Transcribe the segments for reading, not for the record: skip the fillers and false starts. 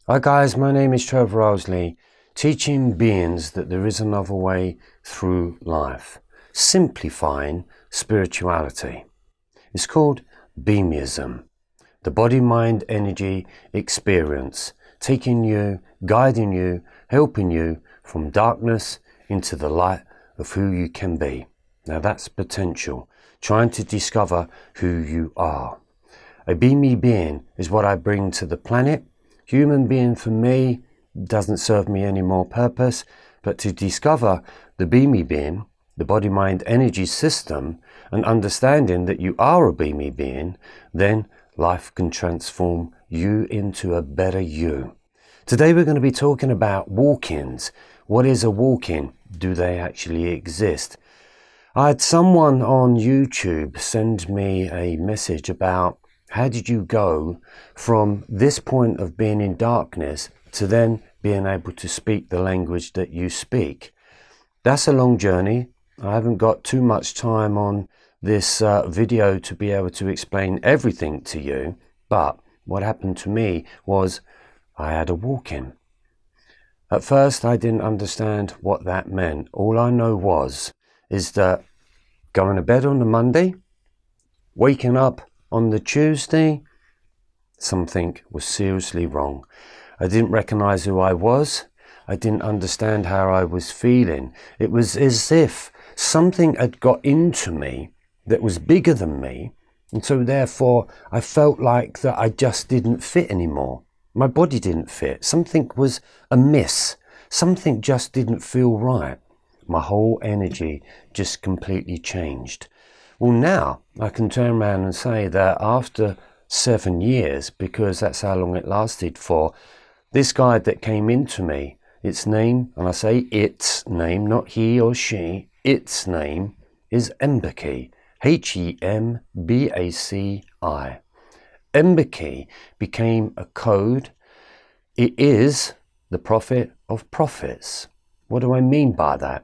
Hi guys, my name is Trevor Owsley, teaching beings that there is another way through life, simplifying spirituality. It's called BEMEISM, the body-mind energy experience, taking you, guiding you, helping you from darkness into the light of who you can be. Now that's potential, trying to discover who you are. A be-me being is what I bring to the planet. Human being for me doesn't serve me any more purpose, but to discover the be-me being, the body-mind energy system, and understanding that you are a be-me being, then life can transform you into a better you. Today we're going to be talking about walk-ins. What is a walk-in? Do they actually exist? I had someone on YouTube send me a message about how did you go from this point of being in darkness to then being able to speak the language that you speak? That's a long journey. I haven't got too much time on this video to be able to explain everything to you, but what happened to me was I had a walk-in. At first I didn't understand what that meant. All I know is that going to bed on the Monday, waking up on the Tuesday, something was seriously wrong. I didn't recognize who I was. I didn't understand how I was feeling. It was as if something had got into me that was bigger than me. And so therefore I felt like that I just didn't fit anymore. My body didn't fit. Something was amiss. Something just didn't feel right. My whole energy just completely changed. Well, now I can turn around and say that after 7 years, because that's how long it lasted for, this guide that came into me, its name, and I say its name, not he or she, its name is Hembaci, Hembaci. Hembaci became a code. It is the prophet of prophets. What do I mean by that?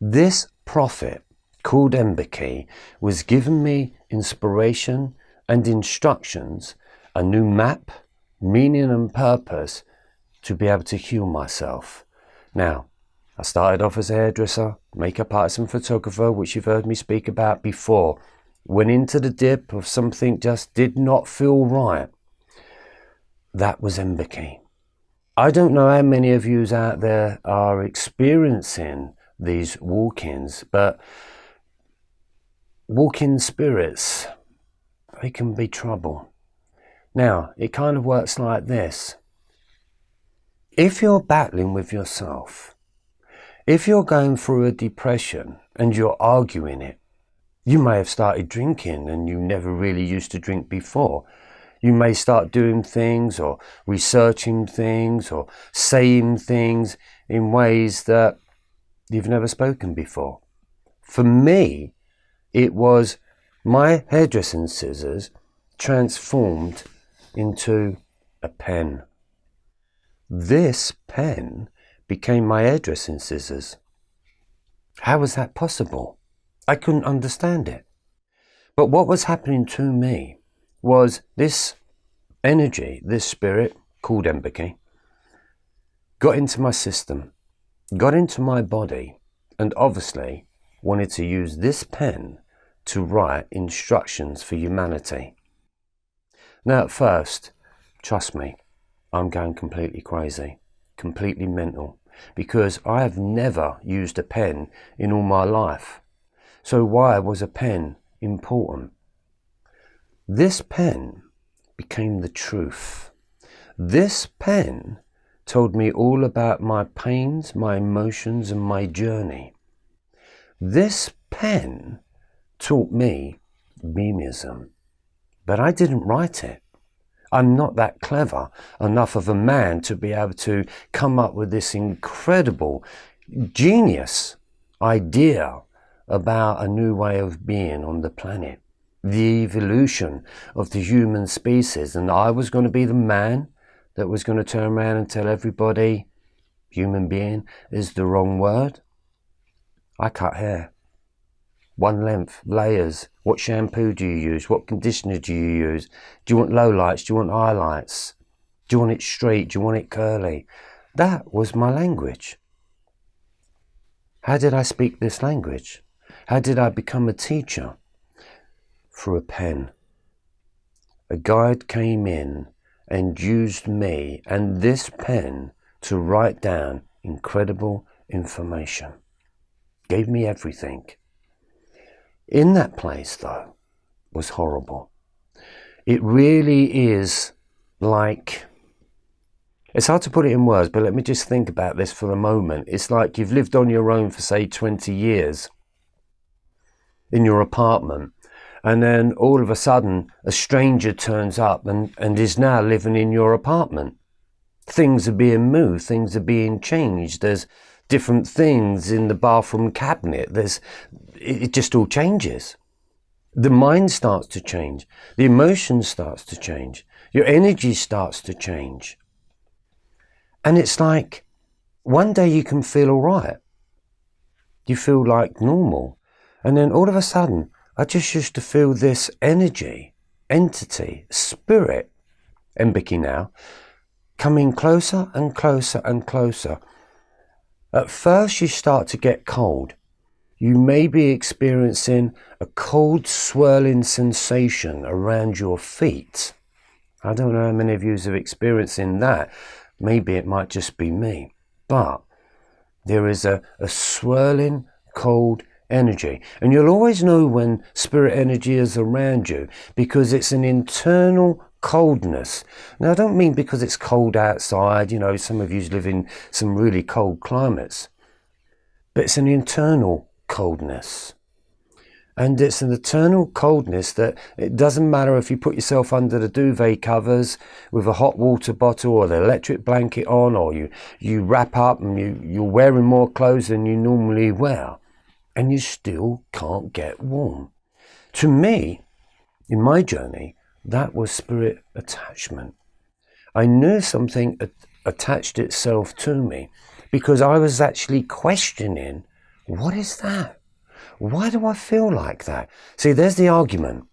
This prophet called Hembaci was giving me inspiration and instructions, a new map, meaning and purpose to be able to heal myself. Now, I started off as a hairdresser, makeup artist and photographer, which you've heard me speak about before. Went into the dip of something just did not feel right. That was Hembaci. I don't know how many of you out there are experiencing these walk-ins, but walk-in spirits, they can be trouble. Now, it kind of works like this. If you're battling with yourself, if you're going through a depression and you're arguing it, you may have started drinking and you never really used to drink before. You may start doing things or researching things or saying things in ways that you've never spoken before. For me, it was my hairdressing scissors transformed into a pen. This pen became my hairdressing scissors. How was that possible? I couldn't understand it. But what was happening to me was this energy, this spirit called Hembaci, got into my system, got into my body, and obviously wanted to use this pen to write instructions for humanity. Now at first, trust me, I'm going completely crazy, completely mental, because I have never used a pen in all my life. So why was a pen important? This pen became the truth. This pen told me all about my pains, my emotions, and my journey. This pen taught me BEMEISM, but I didn't write it. I'm not that clever enough of a man to be able to come up with this incredible, genius idea about a new way of being on the planet, the evolution of the human species. And I was going to be the man that was going to turn around and tell everybody human being is the wrong word. I cut hair. One length, layers. What shampoo do you use? What conditioner do you use? Do you want low lights? Do you want highlights? Do you want it straight? Do you want it curly? That was my language. How did I speak this language? How did I become a teacher? Through a pen. A guide came in and used me and this pen to write down incredible information. Gave me everything. In that place, though, was horrible. It really is like, it's hard to put it in words, but let me just think about this for a moment. It's like you've lived on your own for, say, 20 years in your apartment, and then all of a sudden a stranger turns up and is now living in your apartment. Things are being moved, things are being changed. There's different things in the bathroom cabinet. It just all changes. The mind starts to change. The emotion starts to change. Your energy starts to change. And it's like, one day you can feel all right. You feel like normal. And then all of a sudden, I just used to feel this energy, entity, spirit, Mbiki now, coming closer and closer and closer. At first you start to get cold. You may be experiencing a cold swirling sensation around your feet. I don't know how many of you are experiencing that. Maybe it might just be me. But there is a swirling cold energy. And you'll always know when spirit energy is around you because it's an internal coldness. Now, I don't mean because it's cold outside. You know, some of you live in some really cold climates. But it's an internal coldness. And it's an eternal coldness that it doesn't matter if you put yourself under the duvet covers with a hot water bottle or the electric blanket on, or you wrap up and you're wearing more clothes than you normally wear, and you still can't get warm. To me, in my journey, that was spirit attachment. I knew something attached itself to me because I was actually questioning, what is that? Why do I feel like that? See, there's the argument.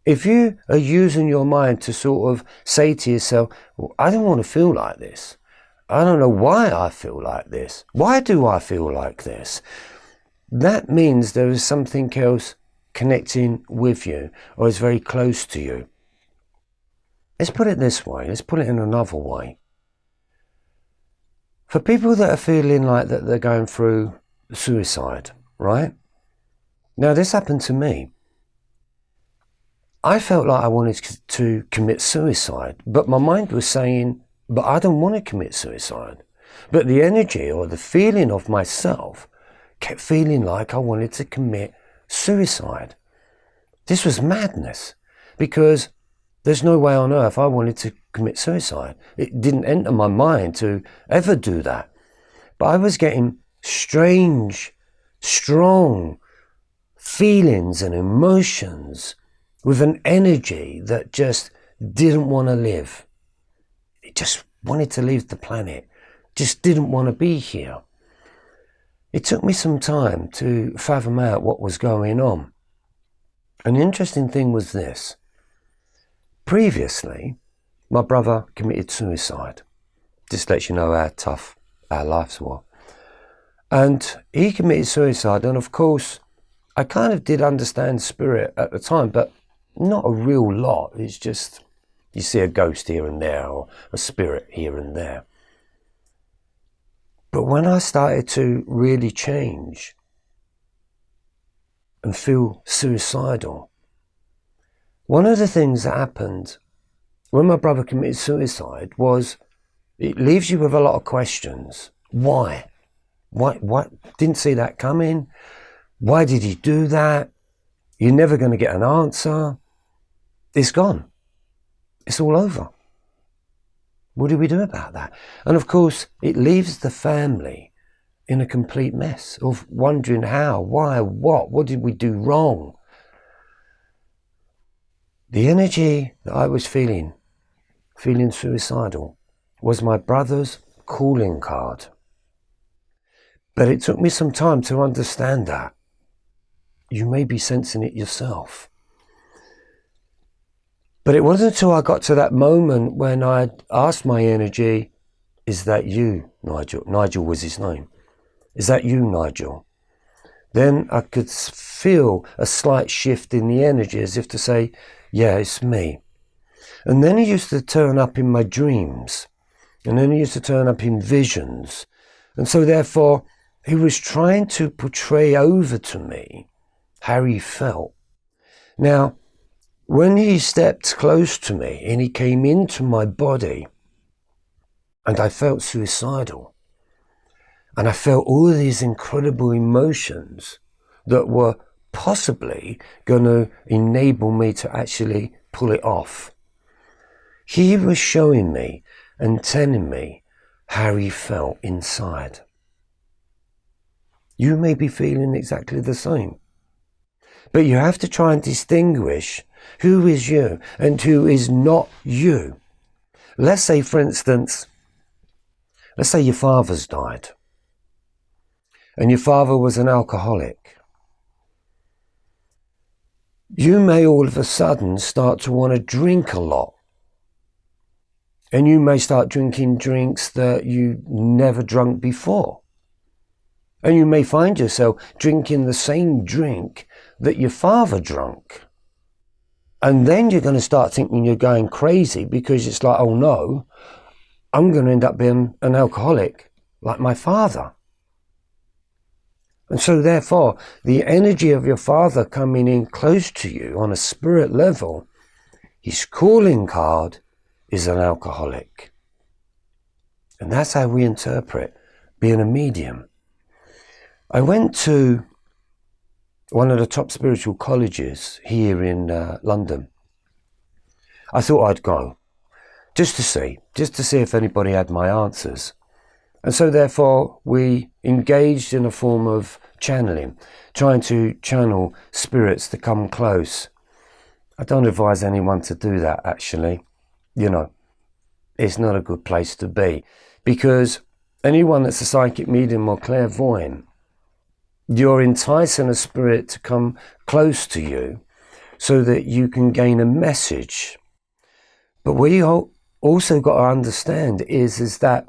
If you are using your mind to sort of say to yourself, well, I don't want to feel like this. I don't know why I feel like this. Why do I feel like this? That means there is something else connecting with you or is very close to you. Let's put it this way. Let's put it in another way. For people that are feeling like that they're going through suicide, right? Now, this happened to me. I felt like I wanted to commit suicide, but my mind was saying, but I don't want to commit suicide. But the energy or the feeling of myself kept feeling like I wanted to commit suicide. This was madness because there's no way on earth I wanted to commit suicide. It didn't enter my mind to ever do that. But I was getting strange, strong feelings and emotions with an energy that just didn't want to live. It just wanted to leave the planet, just didn't want to be here. It took me some time to fathom out what was going on. An interesting thing was this. Previously, my brother committed suicide. Just lets you know how tough our lives were. And he committed suicide, and of course, I kind of did understand spirit at the time, but not a real lot. It's just, you see a ghost here and there, or a spirit here and there. But when I started to really change and feel suicidal, one of the things that happened when my brother committed suicide was it leaves you with a lot of questions. Why? Why? Didn't see that coming. Why did he do that? You're never going to get an answer. It's gone. It's all over. What do we do about that? And of course, it leaves the family in a complete mess of wondering how, why, what did we do wrong? The energy that I was feeling suicidal, was my brother's calling card. But it took me some time to understand that. You may be sensing it yourself. But it wasn't until I got to that moment when I asked my energy, is that you, Nigel? Nigel was his name. Is that you, Nigel? Then I could feel a slight shift in the energy, as if to say, yeah, it's me. And then he used to turn up in my dreams. And then he used to turn up in visions. And so therefore, he was trying to portray over to me how he felt. Now, when he stepped close to me and he came into my body, and I felt suicidal, and I felt all of these incredible emotions that were possibly going to enable me to actually pull it off. He was showing me and telling me how he felt inside. You may be feeling exactly the same, but you have to try and distinguish who is you and who is not you. Let's say, for instance, let's say your father's died and your father was an alcoholic. You may all of a sudden start to want to drink a lot. And you may start drinking drinks that you never drunk before. And you may find yourself drinking the same drink that your father drank. And then you're going to start thinking you're going crazy, because it's like, oh no, I'm going to end up being an alcoholic like my father. And so therefore, the energy of your father coming in close to you on a spirit level, his calling card is an alcoholic. And that's how we interpret being a medium. I went to one of the top spiritual colleges here in London. I thought I'd go just to see if anybody had my answers. And so therefore we engaged in a form of channeling, trying to channel spirits to come close. I don't advise anyone to do that, actually. You know, it's not a good place to be, because anyone that's a psychic medium or clairvoyant, you're enticing a spirit to come close to you so that you can gain a message. But what you also got to understand is that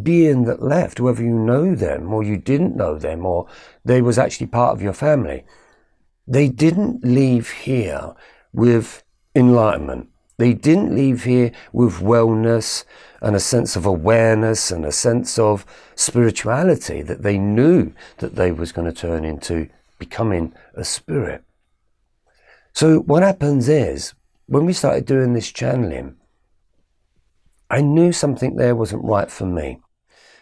being that left, whether you know them or you didn't know them, or they was actually part of your family, they didn't leave here with enlightenment. They didn't leave here with wellness and a sense of awareness and a sense of spirituality that they knew that they was going to turn into becoming a spirit. So what happens is, when we started doing this channeling, I knew something there wasn't right for me.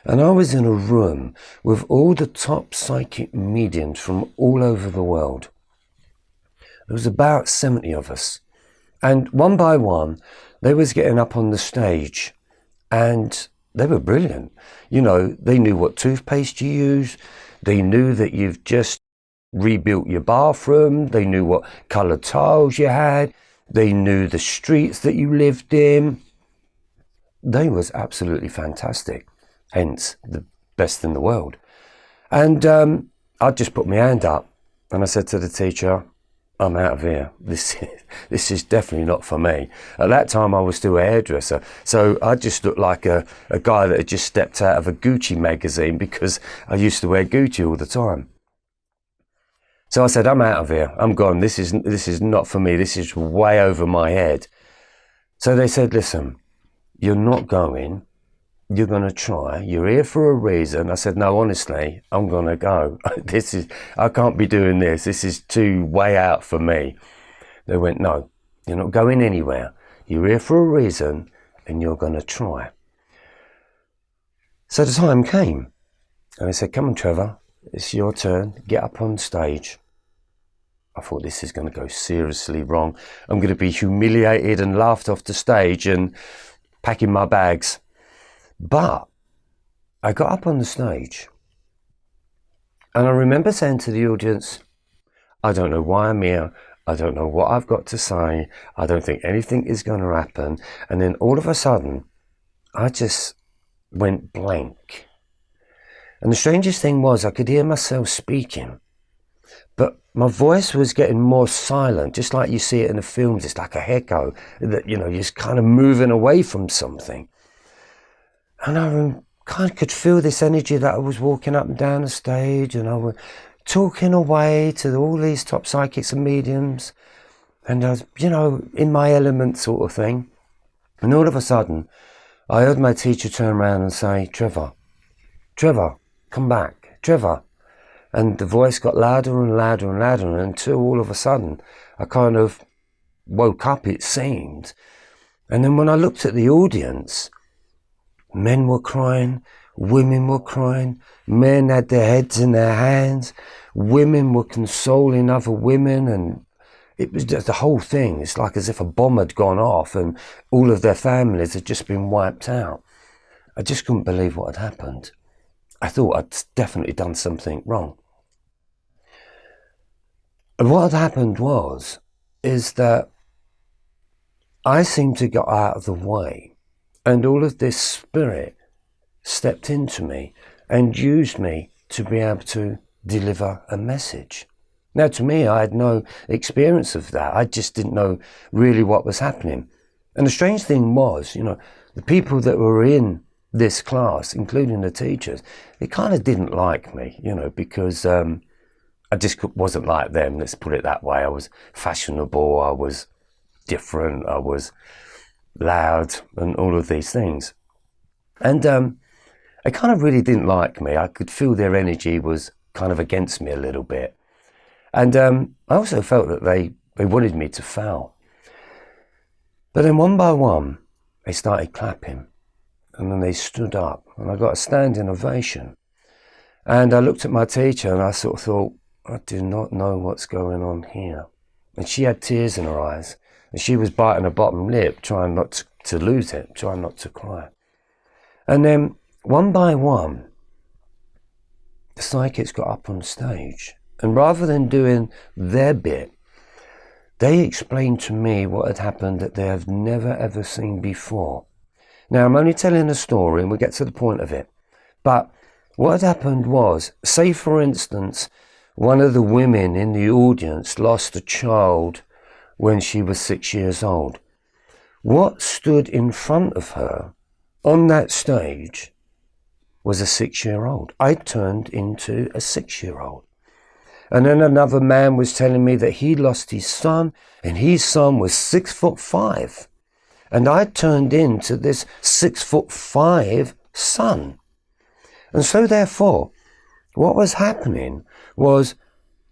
And I was in a room with all the top psychic mediums from all over the world. There was about 70 of us. And one by one, they was getting up on the stage, and they were brilliant. You know, they knew what toothpaste you use. They knew that you've just rebuilt your bathroom. They knew what coloured tiles you had. They knew the streets that you lived in. They was absolutely fantastic. Hence, the best in the world. And I just put my hand up and I said to the teacher, I'm out of here. This is definitely not for me. At that time, I was still a hairdresser. So I just looked like a guy that had just stepped out of a Gucci magazine, because I used to wear Gucci all the time. So I said, I'm out of here. I'm gone. This is not for me. This is way over my head. So they said, listen, you're not going. You're going to try. You're here for a reason. I said, no, honestly, I'm going to go. I can't be doing this. This is too way out for me. They went, no, you're not going anywhere. You're here for a reason and you're going to try. So the time came and I said, come on, Trevor, it's your turn. Get up on stage. I thought, this is going to go seriously wrong. I'm going to be humiliated and laughed off the stage and packing my bags. But I got up on the stage and I remember saying to the audience, I don't know why I'm here. I don't know what I've got to say. I don't think anything is going to happen. And then all of a sudden, I just went blank. And the strangest thing was, I could hear myself speaking. but my voice was getting more silent, just like you see it in the films. It's like a echo that, you're just kind of moving away from something. And I kind of could feel this energy that I was walking up and down the stage, and I was talking away to all these top psychics and mediums, and I was, in my element sort of thing. And all of a sudden, I heard my teacher turn around and say, Trevor, come back, Trevor. And the voice got louder and louder and louder until all of a sudden I kind of woke up, it seemed. And then when I looked at the audience, men were crying, women were crying, men had their heads in their hands, women were consoling other women, and it was just the whole thing. It's like as if a bomb had gone off and all of their families had just been wiped out. I just couldn't believe what had happened. I thought I'd definitely done something wrong. And what had happened is that I seemed to get out of the way, and all of this spirit stepped into me and used me to be able to deliver a message. Now, to me, I had no experience of that. I just didn't know really what was happening. And the strange thing was, the people that were in this class, including the teachers, they kind of didn't like me, because I just wasn't like them, let's put it that way. I was fashionable, I was different, I was loud, and all of these things. And they kind of really didn't like me. I could feel their energy was kind of against me a little bit. And I also felt that they wanted me to fail. But then one by one, they started clapping, and then they stood up, and I got a standing ovation. And I looked at my teacher and I sort of thought, I do not know what's going on here. And she had tears in her eyes, and she was biting her bottom lip, trying not to lose it, trying not to cry. And then one by one, the psychics got up on stage, and rather than doing their bit, they explained to me what had happened that they have never ever seen before. Now, I'm only telling a story and we'll get to the point of it. But what had happened was, say for instance, one of the women in the audience lost a child when she was 6 years old. What stood in front of her on that stage was a 6-year-old. I turned into a 6-year-old. And then another man was telling me that he lost his son, and his son was 6'5". And I turned into this 6'5" son. And so therefore, what was happening was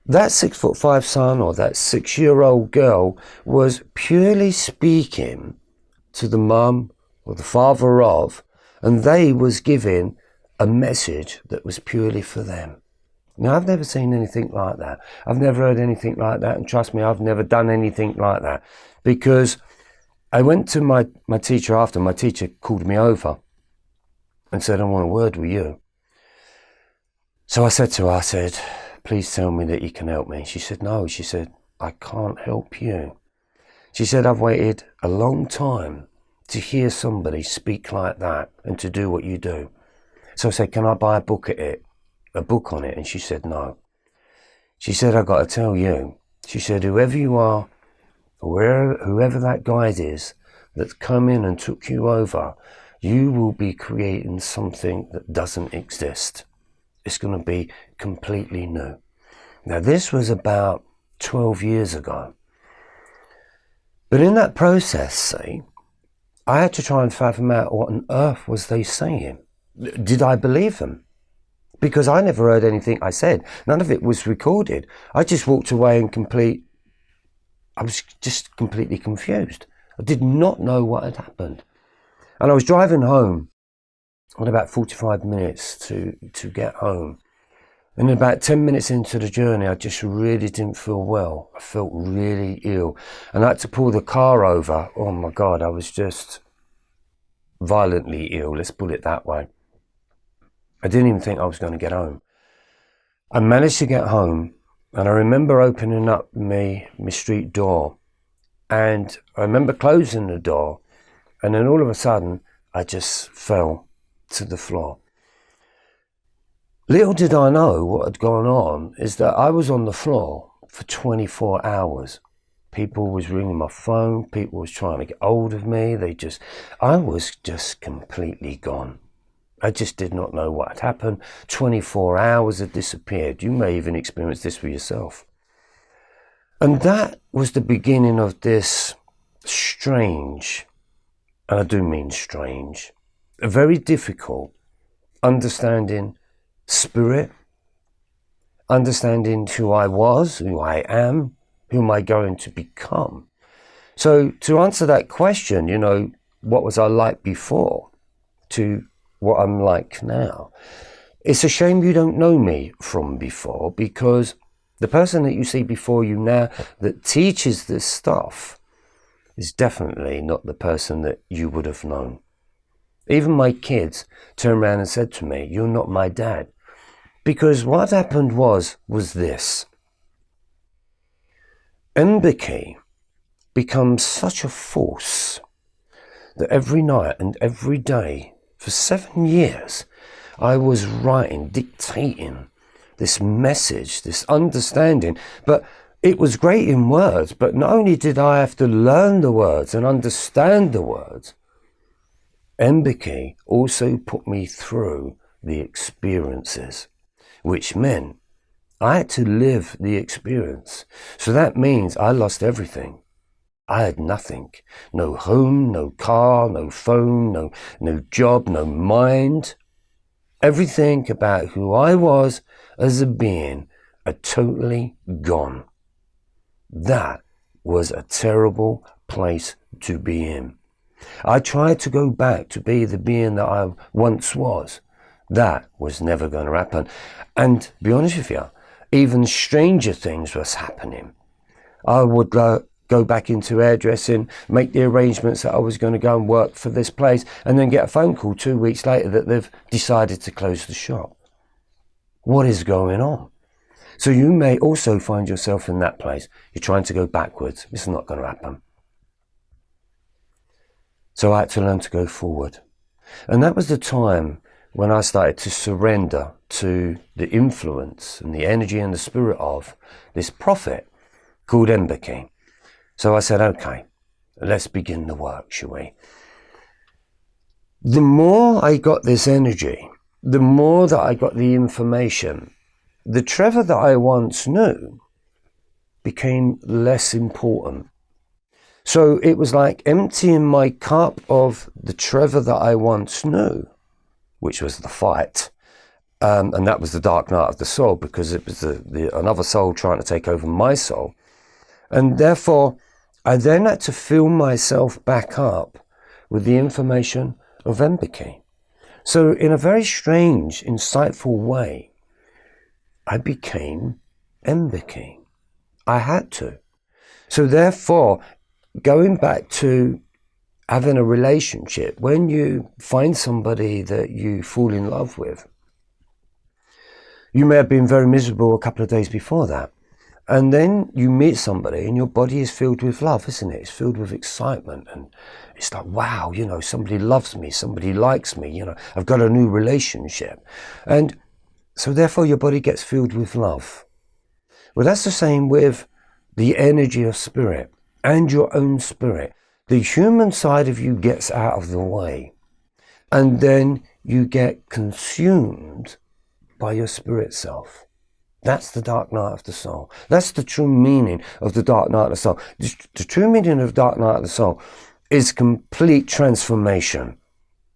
that 6'5" son, or that 6-year-old girl, was purely speaking to the mum or the father of, and they was giving a message that was purely for them. Now, I've never seen anything like that. I've never heard anything like that. And trust me, I've never done anything like that. Because I went to my teacher after. My teacher called me over and said, I want a word with you. So I said to her, please tell me that you can help me. She said, no. She said, I can't help you. She said, I've waited a long time to hear somebody speak like that and to do what you do. So I said, can I buy a book on it? And she said, no. She said, I've got to tell you. She said, whoever you are, or whoever that guide is that's come in and took you over, you will be creating something that doesn't exist. It's going to be completely new. Now, this was about 12 years ago. But in that process, see, I had to try and fathom out what on earth was they saying. Did I believe them? Because I never heard anything I said. None of it was recorded. I just walked away I was just completely confused. I did not know what had happened. And I was driving home on about 45 minutes to get home. And about 10 minutes into the journey, I just really didn't feel well. I felt really ill. And I had to pull the car over. Oh my God, I was just violently ill, let's put it that way. I didn't even think I was going to get home. I managed to get home, and I remember opening up my street door, and I remember closing the door, and then all of a sudden I just fell to the floor. Little did I know what had gone on is that I was on the floor for 24 hours. People was ringing my phone, people was trying to get hold of me, I was just completely gone. I just did not know what had happened. 24 hours had disappeared. You may even experience this for yourself. And that was the beginning of this strange, and I do mean strange, a very difficult understanding spirit, understanding who I was, who I am, who am I going to become. So to answer that question, what was I like before to what I'm like now? It's a shame you don't know me from before, because the person that you see before you now that teaches this stuff is definitely not the person that you would have known. Even my kids turned around and said to me, "You're not my dad." Because what happened was this. Empathy becomes such a force that every night and every day for 7 years, I was writing, dictating this message, this understanding. But it was great in words, but not only did I have to learn the words and understand the words, empathy also put me through the experiences, which meant I had to live the experience. So that means I lost everything. I had nothing. No home, no car, no phone, no job, no mind. Everything about who I was as a being are totally gone. That was a terrible place to be in. I tried to go back to be the being that I once was. That was never going to happen. And to be honest with you, even stranger things was happening. I would go back into hairdressing, make the arrangements that I was going to go and work for this place, and then get a phone call 2 weeks later that they've decided to close the shop. What is going on? So you may also find yourself in that place. You're trying to go backwards. It's not going to happen. So I had to learn to go forward. And that was the time when I started to surrender to the influence and the energy and the spirit of this prophet called empathy. So I said, okay, let's begin the work, shall we? The more I got this energy, the more that I got the information, the Trevor that I once knew became less important. So it was like emptying my cup of the Trevor that I once knew, which was the fight. And that was the dark night of the soul, because it was another soul trying to take over my soul. And therefore, I then had to fill myself back up with the information of empathy. So in a very strange, insightful way, I became empathy. I had to. So therefore, going back to having a relationship, when you find somebody that you fall in love with, you may have been very miserable a couple of days before that. And then you meet somebody and your body is filled with love, isn't it? It's filled with excitement. And it's like, wow, somebody loves me, somebody likes me, I've got a new relationship. And so therefore your body gets filled with love. Well, that's the same with the energy of spirit and your own spirit. The human side of you gets out of the way. And then you get consumed by your spirit self. That's the dark night of the soul. That's the true meaning of the dark night of the soul. The true meaning of dark night of the soul is complete transformation.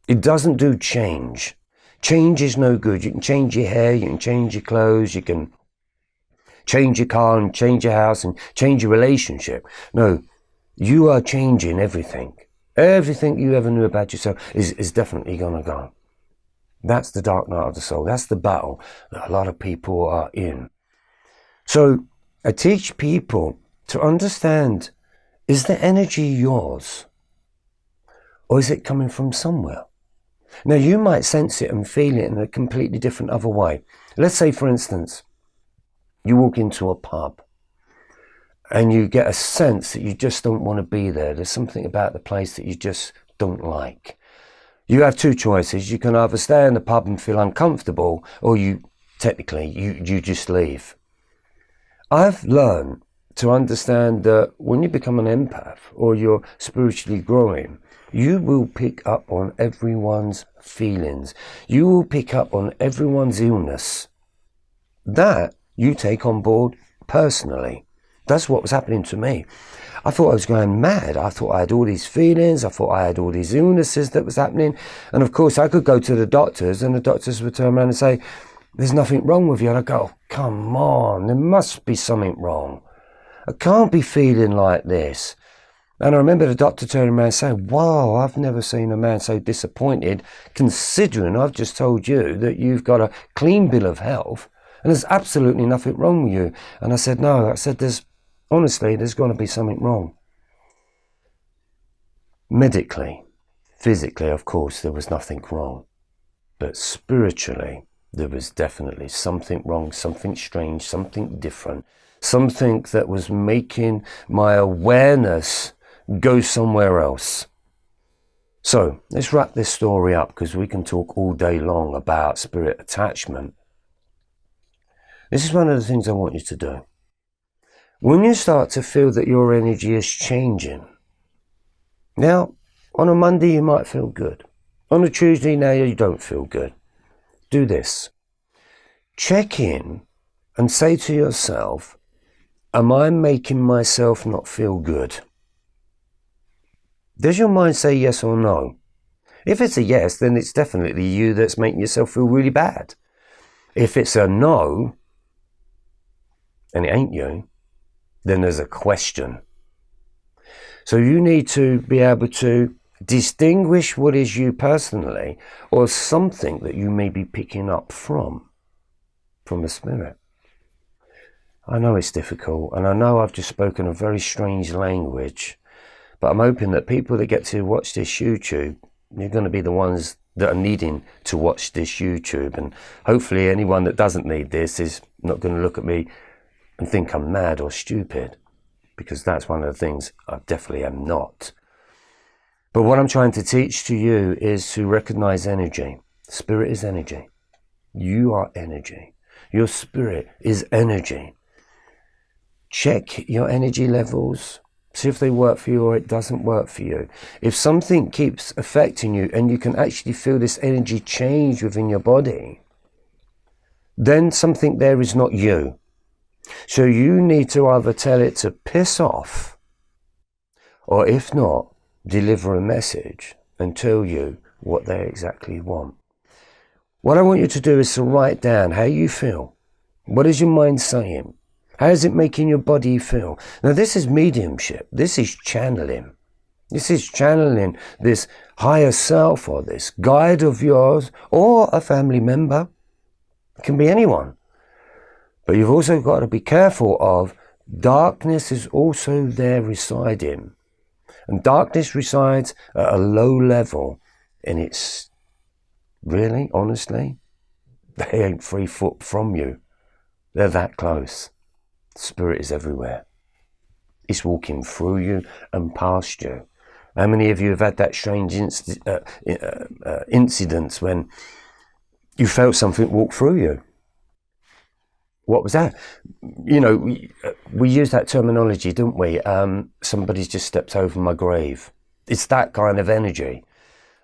It doesn't do change. Change is no good. You can change your hair, you can change your clothes, you can change your car and change your house and change your relationship. No, you are changing everything. Everything you ever knew about yourself is definitely going to go. That's the dark night of the soul. That's the battle that a lot of people are in. So I teach people to understand, is the energy yours? Or is it coming from somewhere? Now you might sense it and feel it in a completely different other way. Let's say, for instance, you walk into a pub and you get a sense that you just don't want to be there. There's something about the place that you just don't like. You have two choices. You can either stay in the pub and feel uncomfortable, or you technically, you just leave. I've learned to understand that when you become an empath or you're spiritually growing, you will pick up on everyone's feelings. You will pick up on everyone's illness. That you take on board personally. That's what was happening to me. I thought I was going mad. I thought I had all these feelings. I thought I had all these illnesses that was happening. And of course, I could go to the doctors and the doctors would turn around and say, there's nothing wrong with you. And I go, come on, there must be something wrong. I can't be feeling like this. And I remember the doctor turning around and saying, wow, I've never seen a man so disappointed, considering I've just told you that you've got a clean bill of health and there's absolutely nothing wrong with you. And I said, no, I said, honestly, there's got to be something wrong. Medically, physically, of course, there was nothing wrong. But spiritually, there was definitely something wrong, something strange, something different, something that was making my awareness go somewhere else. So let's wrap this story up, because we can talk all day long about spirit attachment. This is one of the things I want you to do. When you start to feel that your energy is changing, now on a Monday you might feel good. On a Tuesday now you don't feel good. Do this. Check in and say to yourself, am I making myself not feel good? Does your mind say yes or no? If it's a yes, then it's definitely you that's making yourself feel really bad. If it's a no, and it ain't you, then there's a question. So you need to be able to distinguish what is you personally or something that you may be picking up from the spirit. I know it's difficult, and I know I've just spoken a very strange language, but I'm hoping that people that get to watch this YouTube, you're going to be the ones that are needing to watch this YouTube, and hopefully anyone that doesn't need this is not going to look at me and think I'm mad or stupid, because that's one of the things I definitely am not. But what I'm trying to teach to you is to recognize energy. Spirit is energy. You are energy. Your spirit is energy. Check your energy levels. See if they work for you or it doesn't work for you. If something keeps affecting you and you can actually feel this energy change within your body, then something there is not you. So you need to either tell it to piss off, or if not, deliver a message and tell you what they exactly want. What I want you to do is to write down how you feel. What is your mind saying? How is it making your body feel? Now this is mediumship. This is channeling. This is channeling this higher self or this guide of yours or a family member. It can be anyone. But you've also got to be careful of darkness is also there residing. And darkness resides at a low level. And it's really, honestly, they ain't 3 foot from you. They're that close. Spirit is everywhere. It's walking through you and past you. How many of you have had that strange incidents when you felt something walk through you? What was that? You know, we use that terminology, don't we? Somebody's just stepped over my grave. It's that kind of energy.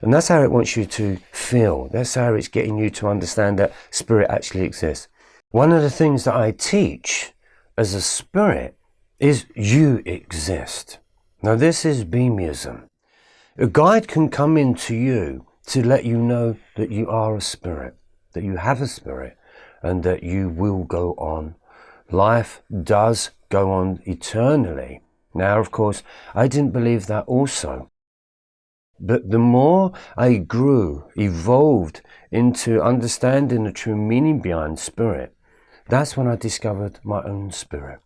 And that's how it wants you to feel. That's how it's getting you to understand that spirit actually exists. One of the things that I teach as a spirit is you exist. Now this is BEMEISM. A guide can come into you to let you know that you are a spirit, that you have a spirit, and that you will go on. Life does go on eternally. Now, of course, I didn't believe that also. But the more I grew, evolved into understanding the true meaning behind spirit, that's when I discovered my own spirit.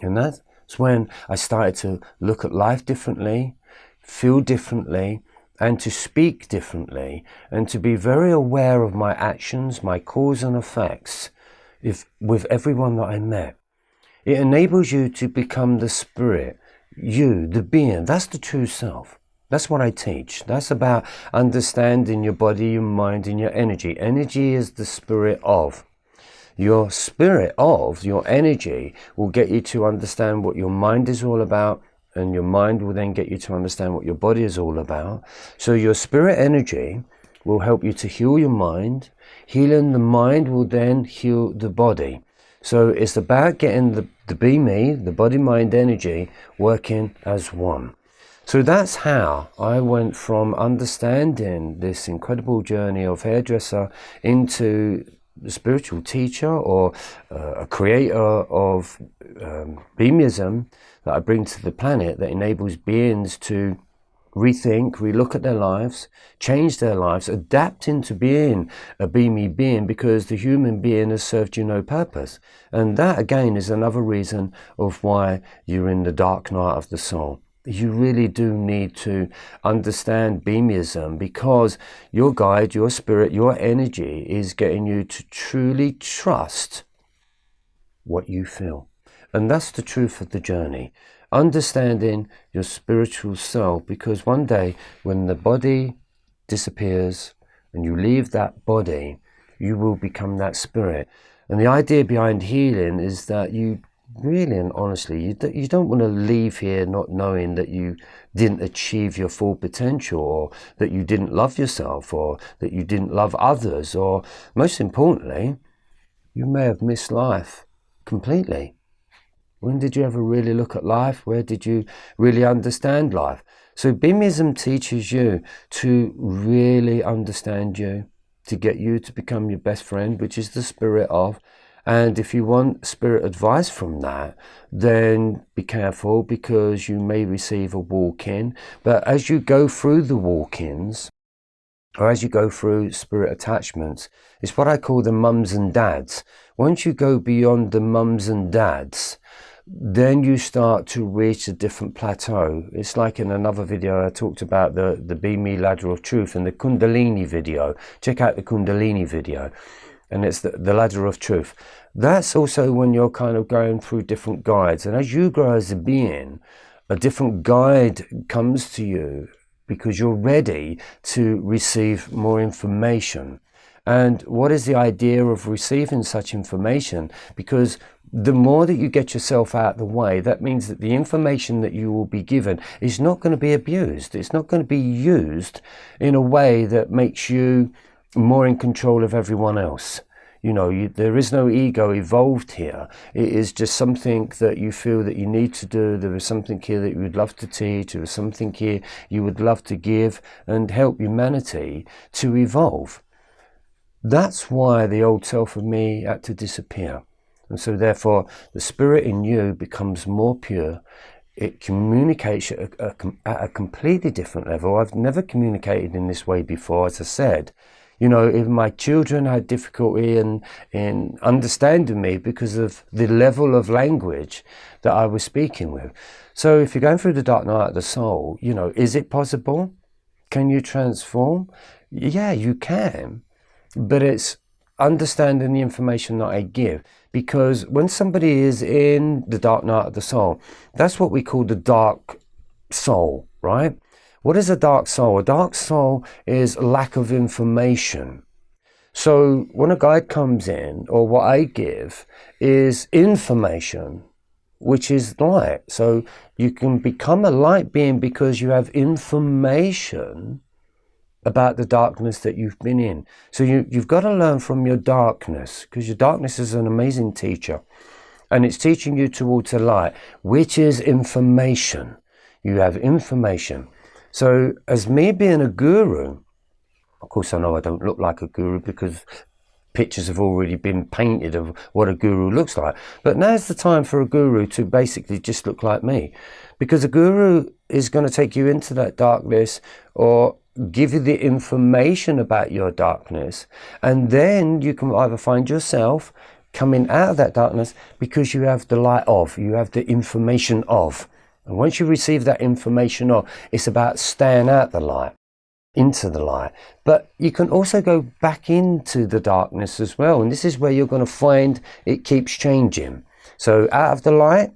And that's when I started to look at life differently, feel differently, and to speak differently, and to be very aware of my actions, my cause and effects with everyone that I met. It enables you to become the spirit, you, the being. That's the true self. That's what I teach. That's about understanding your body, your mind, and your energy. Energy is the spirit of. Your spirit of, your energy, will get you to understand what your mind is all about, and your mind will then get you to understand what your body is all about. So your spirit energy will help you to heal your mind. Healing the mind will then heal the body. So it's about getting the Be Me, the body-mind energy, working as one. So that's how I went from understanding this incredible journey of hairdresser into a spiritual teacher, or a creator of BEMEISM that I bring to the planet, that enables beings to rethink, relook at their lives, change their lives, adapt into being a Be Me being, because the human being has served you no purpose. And that again is another reason of why you're in the dark night of the soul. You really do need to understand BEMEISM, because your guide, your spirit, your energy is getting you to truly trust what you feel. And that's the truth of the journey. Understanding your spiritual self, because one day when the body disappears and you leave that body, you will become that spirit. And the idea behind healing is that you really and honestly, you don't want to leave here not knowing that you didn't achieve your full potential, or that you didn't love yourself, or that you didn't love others, or most importantly, you may have missed life completely. When did you ever really look at life? Where did you really understand life? So BEMEISM teaches you to really understand you, to get you to become your best friend, which is the spirit of. And if you want spirit advice from that, then be careful, because you may receive a walk-in. But as you go through the walk-ins, or as you go through spirit attachments, it's what I call the mums and dads. Once you go beyond the mums and dads, then you start to reach a different plateau. It's like in another video I talked about the Be Me ladder of truth, and the Kundalini video. Check out the Kundalini video. And it's the ladder of truth. That's also when you're kind of going through different guides. And as you grow as a being, a different guide comes to you, because you're ready to receive more information. And what is the idea of receiving such information? Because the more that you get yourself out of the way, that means that the information that you will be given is not going to be abused. It's not going to be used in a way that makes you more in control of everyone else. You know, there is no ego evolved here. It is just something that you feel that you need to do. There is something here that you would love to teach. There is something here you would love to give and help humanity to evolve. That's why the old self of me had to disappear. And so therefore, the spirit in you becomes more pure. It communicates at a completely different level. I've never communicated in this way before, as I said. You know, even my children had difficulty in understanding me because of the level of language that I was speaking with. So if you're going through the dark night of the soul, you know, is it possible? Can you transform? Yeah, you can. But it's understanding the information that I give. Because when somebody is in the dark night of the soul, that's what we call the dark soul, right? What is a dark soul? A dark soul is lack of information. So when a guide comes in, or what I give, is information, which is light. So you can become a light being because you have information about the darkness that you've been in. So you've got to learn from your darkness, because your darkness is an amazing teacher. And it's teaching you towards the light, which is information. You have information. So as me being a guru, of course I know I don't look like a guru because pictures have already been painted of what a guru looks like. But now's the time for a guru to basically just look like me. Because a guru is going to take you into that darkness, or give you the information about your darkness. And then you can either find yourself coming out of that darkness because you have the light of, you have the information of. And once you receive that information of, it's about staying out the light, into the light. But you can also go back into the darkness as well. And this is where you're going to find it keeps changing. So out of the light,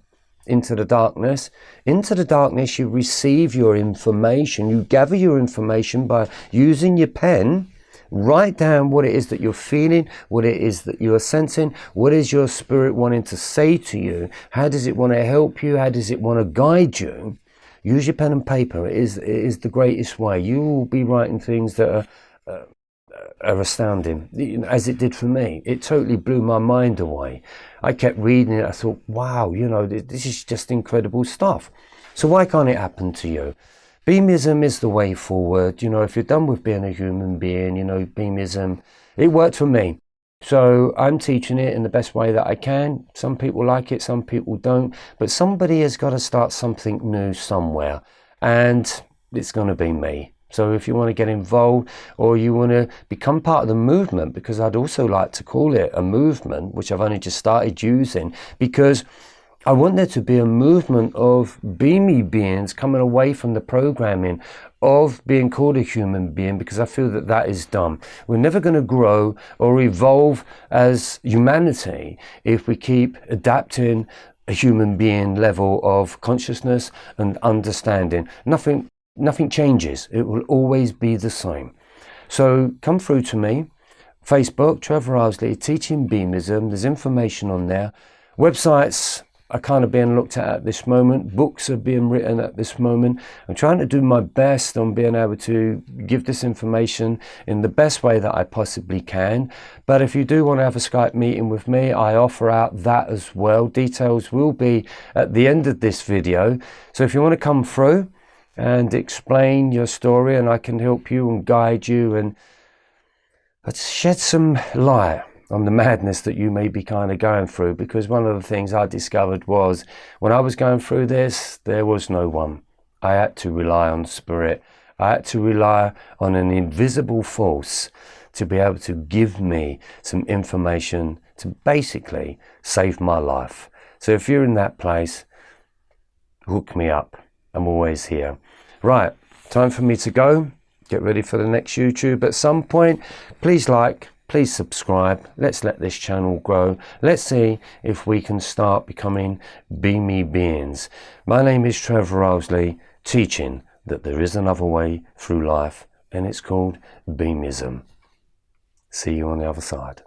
into the darkness. Into the darkness, you receive your information. You gather your information by using your pen Write down what it is that you're feeling, what it is that you are sensing, what is your spirit wanting to say to you, how does it want to help you, how does it want to guide you. Use your pen and paper. It is the greatest way. You will be writing things that are astounding, as it did for me. It totally blew my mind away. I kept reading it. I thought, wow, this is just incredible stuff. So why can't it happen to you? BEMEISM is the way forward. If you're done with being a human being, BEMEISM, it worked for me. So I'm teaching it in the best way that I can. Some people like it, some people don't. But somebody has got to start something new somewhere. And it's going to be me. So if you want to get involved or you want to become part of the movement, because I'd also like to call it a movement, which I've only just started using, because I want there to be a movement of beamy beings coming away from the programming of being called a human being, because I feel that that is dumb. We're never going to grow or evolve as humanity if we keep adapting a human being level of consciousness and understanding. Nothing changes. It will always be the same. So come through to me. Facebook, Trevor Owsley, Teaching BEMEISM. There's information on there. Websites are kind of being looked at this moment. Books are being written at this moment. I'm trying to do my best on being able to give this information in the best way that I possibly can. But if you do want to have a Skype meeting with me, I offer out that as well. Details will be at the end of this video. So if you want to come through and explain your story, and I can help you and guide you and shed some light on the madness that you may be kind of going through. Because one of the things I discovered was when I was going through this, there was no one. I had to rely on spirit. I had to rely on an invisible force to be able to give me some information to basically save my life. So if you're in that place, hook me up. I'm always here. Right, time for me to go. Get ready for the next YouTube at some point. Please like, please subscribe. Let's let this channel grow. Let's see if we can start becoming beamy beings. My name is Trevor Owsley, teaching that there is another way through life, and it's called BEMEISM. See you on the other side.